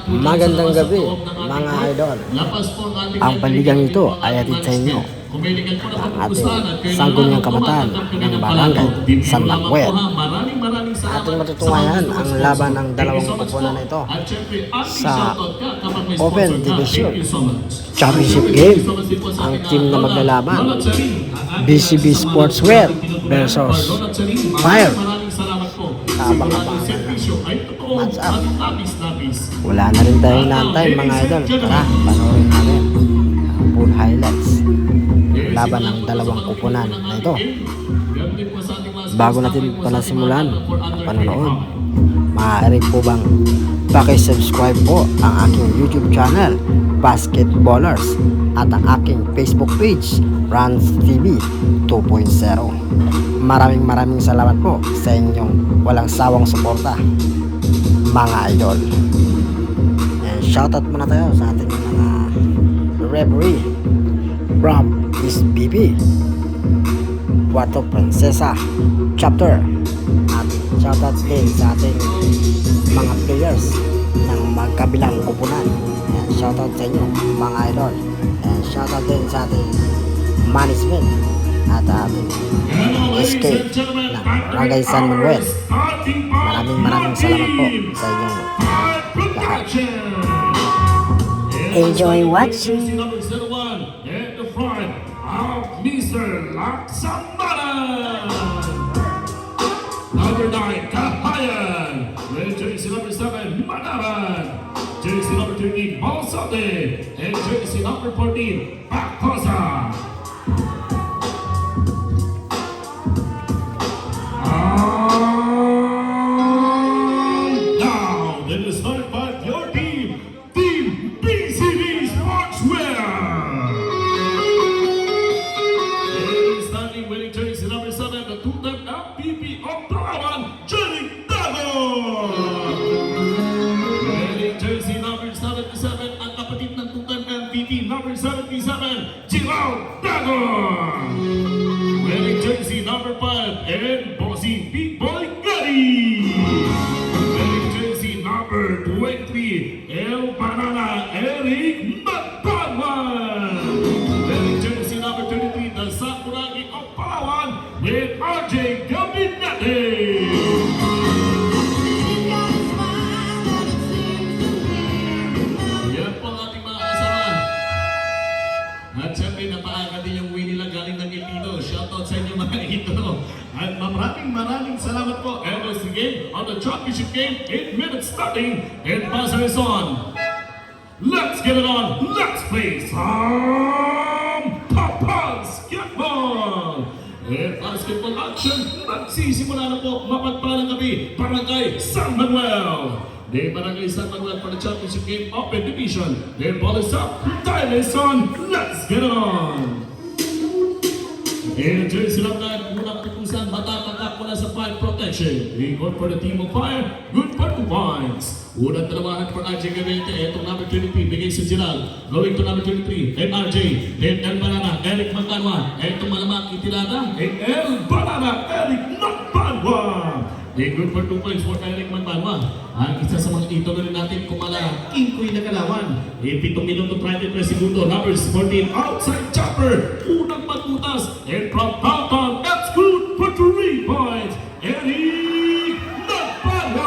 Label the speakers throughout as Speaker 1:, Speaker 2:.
Speaker 1: Magandang gabi mga idol. Ang paligang ito ay atid sa inyo ang ating sangguniang kabataan ng Barangay San Manuel. Ating matutungayan ang laban ng dalawang koponan na ito sa Open Division Championship Game. Ang team na maglalaban, BCB Sportswear versus Fire. Abang-abangan match up. Wala na rin tayong inaantay mga idol. Tara, panoorin natin ang full highlights laban ng dalawang kupunan na ito. Bago natin pala simulan ang panonood, maaari po bang paki-subscribe po ang aking YouTube channel Basketballers at ang aking Facebook page Rans TV 2.0. Maraming salamat po sa inyong walang sawang suporta mga idol. And shoutout muna tayo sa ating mga referee from SBB Puerto Princesa chapter, at shoutout din sa ating mga players ng magkabilang kupunan. And shoutout sa inyo mga idol. And shoutout din sa ating management at ating SK ng Barangay San Manuel. Maraming salamat po sa inyong lahat. Enjoy watching.
Speaker 2: Mr. Laksamana. Number 9, Kahayan. With jersey number 7, Manaran. Jersey number 13, Balsate. And jersey number 14, Pacosa. Now, then is started by your team, Team BCB Sportswear. Winning jersey number 7, the two-time MVP of Palawan, Jeric Dagon. Winning jersey number 77, ang kapatid ng two-time MVP number 77, Gerald Dagon. Winning jersey number 5, and Bossing B-Boy Gary. Winning jersey number 23, El Banana Eric Magpagwan. Winning jersey number 33, the Sakuragi of Palawan with RJ Gabinete. Yan po ang ating mga kasama. At syempre napaaga din yung win nila galing ng Ilino. Shoutout sa inyo mga ito. At maraming salamat po. And it's the game on the championship game. 8 minutes starting. And buzzer is on. Let's get it on. Let's play some basketball. And basketball action, nagsisimula na po. Mapagpalang gabi, Barangay San Manuel. The Barangay San Manuel for the championship game, Open Division. The ball is up, time is on, let's get it on. And jersey number 9, unang pupusan, matatakak mula sa 5 protection. Good for the team of Fire, good for 2 points. Unang talawahan for RJ Gabinete, itong number 23, bigay sa Gerald. Going to number 23, and RJ, and El Banana, Eric Magpanwa. Itong malamang itilada, and El Banana, Eric Magpanwa. Good for 2 points for Eric Magpanwa. Ang isa sa mga ito rin natin kumala, Inkoy na kalawan. 7 minuto 33 segundo, numbers 14, outside chopper. Unang magbutas, and from downtown, that's good for 3 points. Eric Magpanwa.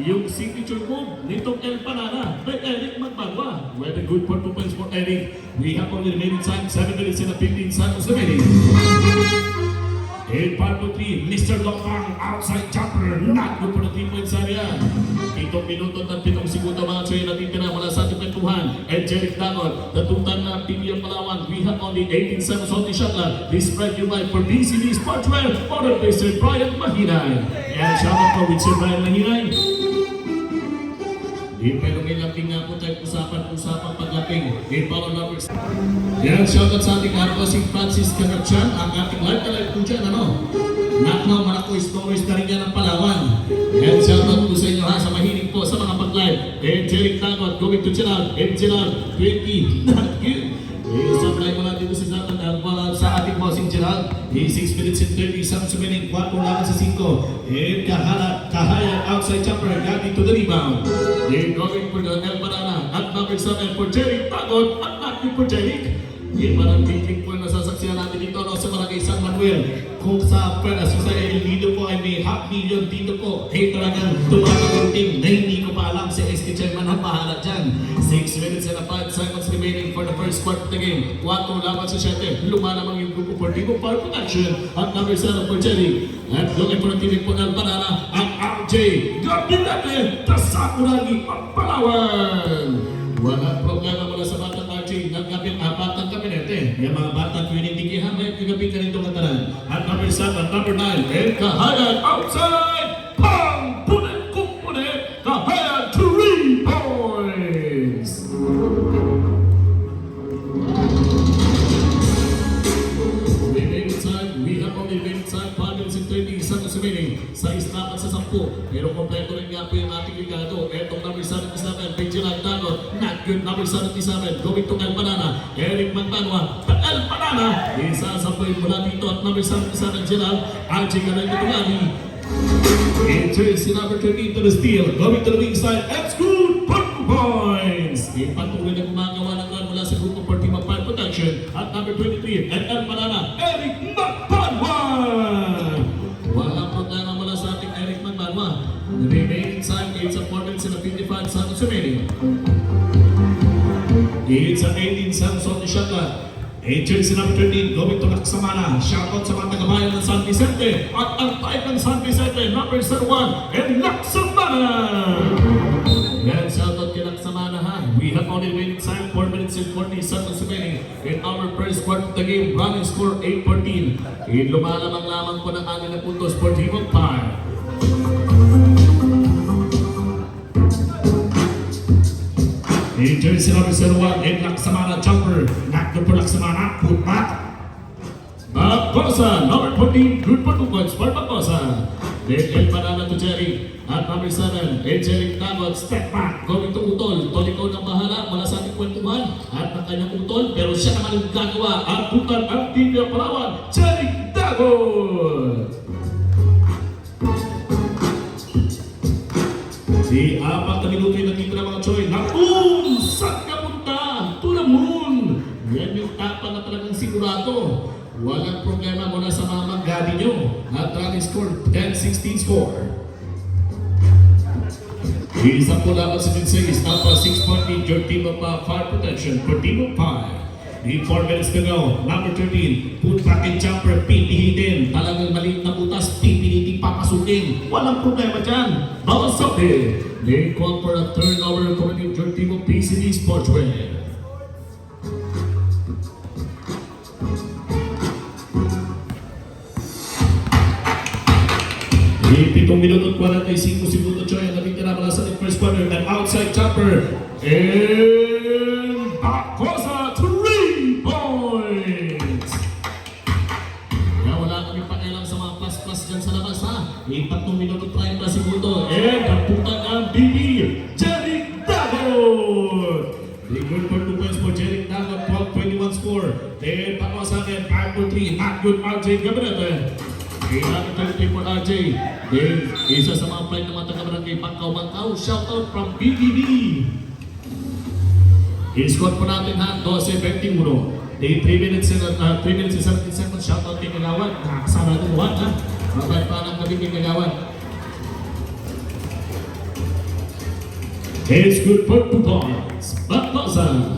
Speaker 2: Yung signature move nitong El Banana by Eric Magpanwa. Whether good for 2 points for Eric. We have only remaining time, 7 minutes and 15 seconds remaining. In part 3, Mr. Lokang, outside jumper, not good for the 3 points area. 7 minuto at 7 segundo mga tsoy natitira mula sa ating kwentuhan. And Jeric Dagon, the two-time na PB of Palawan. We have only 18 seconds on the shot clock. This spread you like for BCB Sportswear, ordered by Sir Brian Mahinay. And shout out po with Sir Brian Mahinay. Pero may laping nga po tayo usapang paglaping. Follow numbers. Yan, shoutout sa ating araw si Francis Cagapchan. Ang ating live po dyan, ano? Naknaw, Maracoy Stories na rin yan ng Palawan. Yan, shoutout po sa inyo ha, sa mahilig po sa mga pag-live. Jeric Dagot, going to Gerald. Gerald, 20. Not good. Supply mo natin dito sa ating bossing Gerald. 6 minutes and 30 seconds remaining. 4 laban sa 5. And Kahaya outside jumper. Got into the rebound. They're going for the El Banana. At number 7 for Jeric Tagot. At not for Jeric. Yung parang big po na sasaksiyan natin dito no, sa Barangay San Manuel. Kung sa pera sa El Nido po ay may half million dito po. Talagang tumatagurting na hindi ko pa alam si SK Chairman ang bahala dyan. 6 minutes and 5 seconds remaining for the first quarter of the game. 4 laban sa 7. Lumalamang yung grupo for Tigo Power Protection. At number 7 for Jerry. At looking for the team po ng Banana. Ang RJ Gabinete Tasakuragi ang Palawan. Walang problema mula sa batang RJ ng batang kabinete. Yung mga batang pinitigihan may kagabi ka nito katanan. At number 7, number 9, and Kahayan outside! Pang! Punit! Kumpunit! Kahayan 3 points! We have only been inside 5 minutes and 30 seconds remaining. Sa islapan sa 10. Pero kompleto rin nga po yung ating ligado. Etong number 77, Benjamin Dagot. Not good, number 77. Going to El Banana. Eric Mantanwa. El Banana. Isa sa po mula dito at number 77, Gerald. RJ Garento Tumani. Enters si number 13 to the steal. Going to the weak side. That's good. 4 points. Ipatuloy na gumagawa ng run mula sa grupo for Team of Fire Protection. At number 23, El Banana. Eric Mantanwa. Walang problema mula sa ating Eric Mantanwa. The remaining time, it's a 4 minutes and 55 seconds remaining. It's a 18 seconds on the shot clock. Enters si number 13, going to Laksamana. Shoutout sa mga tagabayan ng San Vicente. At ang type ng San Vicente, number 01, and Laksamana. Yan, shoutout kay Laksamana ha. We have only waiting time 4 minutes and 40 seconds remaining. In our first quarter of the game, running score 8-14. Lumalamang lamang po ng anin na puntos for Team of Fire. Enters si number 01, and Laksamana jumper. Not good for Laksamana. Put back. Bacosa, number 14, good for 2 points for Bacosa. Then El Banana to Jerry. At number 7, Jerry Tagot, step back, going to Utol. Utol ikaw ng bahala mula sa ating kwentuhan. At ng kanyang Utol, pero siya naman yung gagawa. At putan ang team ng Palawan, Jerry Tagot. Di 4 na minuto yung nakita ng mga Choy. Naboom! Saan ka punta? To the moon! Yan yung tapa na talagang sigurado. Walang problema mula sa mga manggabi nyo. At running score, 10-16 score. Isa po laban sa 16, Alpha 6-point your team of fire protection for Team of 5. In 4 minutes to go, number 13, put back in jumper, pipihitin. Talagang maliit na butas, pipiliting papasukin. Walang problema dyan. Bawas sa akin. They call for a turnover coming in your team of PCD Sportswear. Pitong minuto 45 segundo Choy ang nabitira mula sa first quarter ng outside jumper. And Bacosa 3 points! Kaya wala kami pakialam sa mga plus-plus dyan sa labas ha. 3 minuto 30 segundo. And kaputan ang BB, Jerry Dagot! The good for 2 points for Jerry Dagot, 12-21 score. Then Bacosa and 5-3, not good RJ Gabinete. Kailangan tayo for RJ. Then, isa sa mga flight ng mga taga-barangay Pangkaw-Mangkaw. Shoutout from BBB. I-score po natin ha, 12-21. Then, 3 minutes and 17 seconds. Shoutout kay Kagawan. Nakakasama natin buwan ha. Mabait pa ng gabi kay Kagawan. It's good for 2 points. Bacosa.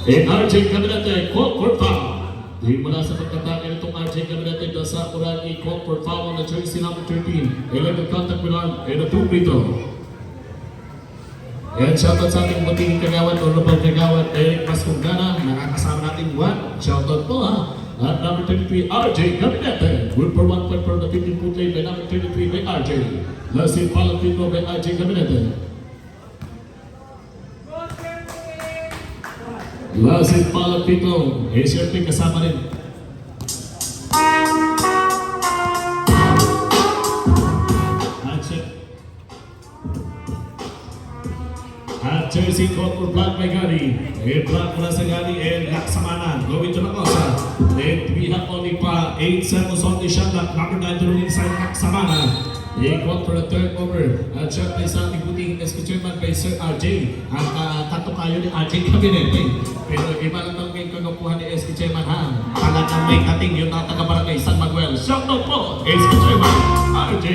Speaker 2: And RJ Gabinete, call for foul. Di mula sa pagkatake nitong RJ Gabinete, sa Urani, call for foul on the jersey number 13. 11 contact with arm and a 2 free throw. And shoutout sa ating mating kagawan, Honorable Kagawan, Eric Mascongana, nakakasama natin 1. Shoutout po ha. At number 33, RJ Gabinete. Good for 1 point for the 15-foot lane by number 33 by RJ. Last in follow free throw by RJ Gabinete. Last in follow Pito, siyempre kasama rin. At At jersey called for block by Gary. Block mula sa Gary and Laksamana. Going to Nakosa. And we have only pa 8 seconds on the shot clock. Number 9 to the inside Laksamana. He called for the third over. At syempre sa ating puting chairman kay Sir RJ. Ang katukayo ni RJ Cabinete. Pero iba lang ang game kagapuhan ni SK Chairman ha. Talagang may kating yung taga-barangay San Manuel. Shout out po, SK Chairman RJ.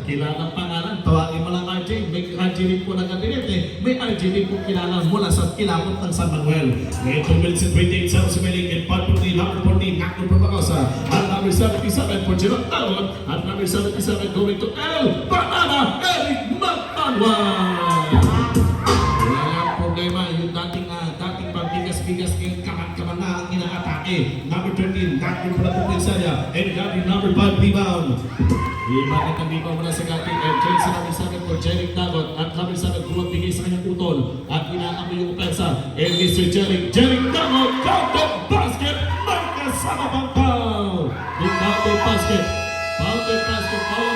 Speaker 2: Kilalang pangalan. Tawagin mo lang RJ. May RJ rin po ng Cabinete. May RJ rin po kilala mula sa kilapot ng San Manuel. Ito Wilson 28 sa Usimeling and part of the number 14 Nakno Propacosa. At number 77 for Gerald Talon. At number 77 going to El Banana Eric Magtanwan. Walang problema yung dating pagbigas-bigas ng kaman-kaman na ang inaatake. Number 13, Nakno Propacosa and Gary number 5 rebound. Ibakit ang rebound mula sa Gary and Jason number 7 for Jeric Dagot. At number 7 bigay sa kanyang utol at inaamoy yung opensa. And Mr. Jeric Dagot counted basket. May kasama pang foul. The counted basket. Foul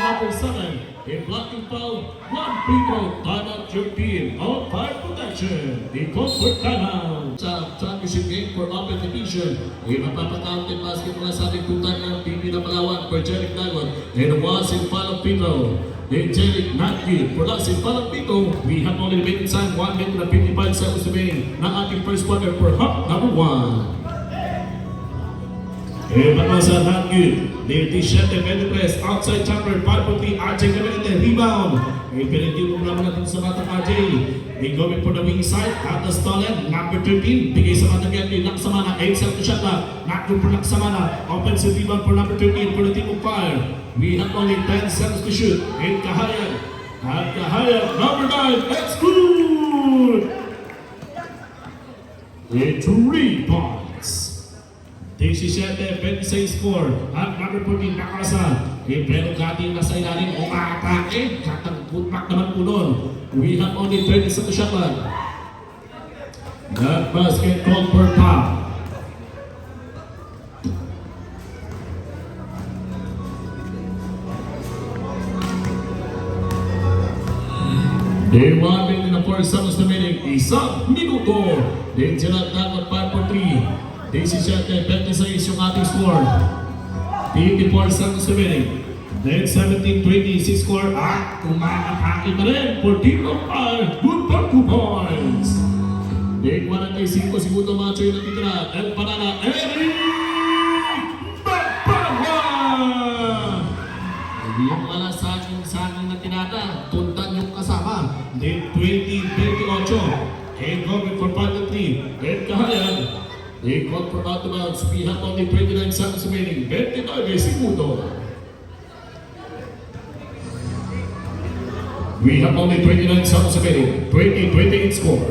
Speaker 2: number 7. A blocking foul, 1 free throw, timeout your team, on fire protection. The comfort timeout. Sa championship game for Open Division, mapapatawag basket mula sa ating tutan ng TV na Palawan for Jeric Dagon. And was in foul free throw. Then Jeric Natki for us in foul free throw. We have only been inside 1 minute and 55 seconds remaining ng ating first quarter for half number 1. Sa Natki. The T-shirt and Medicres outside chamber, 5-3, RJ Cabinete, rebound. Pinagdilong naman natin sa batang RJ. They going for the wing side, at the stolen, number 13, bigay sa batang Gentry, Laksamana, 8-7 to shot na, Nakno for Laksamana, offensive rebound for number 13 for the team of fire. We have only 10 seconds to shoot, and Kahayan, number 9, it's good! It's 3 points. 17, 26 score. At number 14, Nakasa. Pero Gati na sa ilalim, umaatake. Katagputmak naman po nun. We have only 30 sa shot clock. That basket called for foul. They won in the first seconds na minute. Isang minuto. Then Gerald Dagot 5 for 3. 17, 26 yung ating score. 54 seconds remaining. Then 17-20 score at umaatake na rin for team of fire. Good for 2 points. Then 45 segundo macho yung natitira. El Banana, Eric Magtanwan! Hindi yung wala sa aking na tinata. Tuntan yung kasama. Then 20-28. And going for 5-3. And Kahayan. They called for out of bounds. We have only 29 seconds remaining. 29 segundo. We have only 29 seconds remaining. 20-28 score.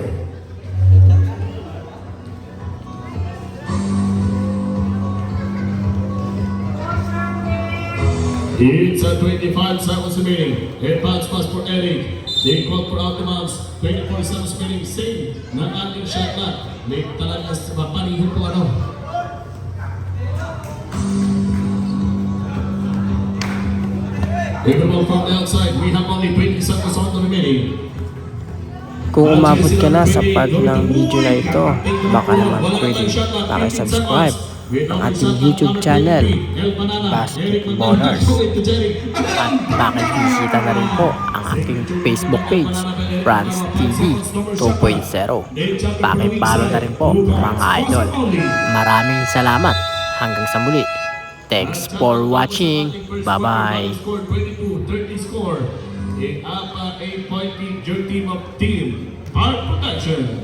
Speaker 2: It's a 25 seconds remaining. A bounce pass for Eric. They called for out of bounds. 24 seconds remaining. Same ng ating shot clock. May talaga sa mapanihin po ano. Everyone from the outside, we have only 20 seconds on the remaining.
Speaker 1: Kung umabot ka na sa part ng video na ito, baka naman pwede pakisubscribe ang ating YouTube channel, Basketballers. At pakibisita na rin po ang aking Facebook page, France TV 2.0. Pakipalo na rin po mga idol. Maraming salamat. Hanggang sa muli. Thanks for watching. Bye-bye.
Speaker 2: 22-30 score. A 8-point lead, your team of Team Fire Protection.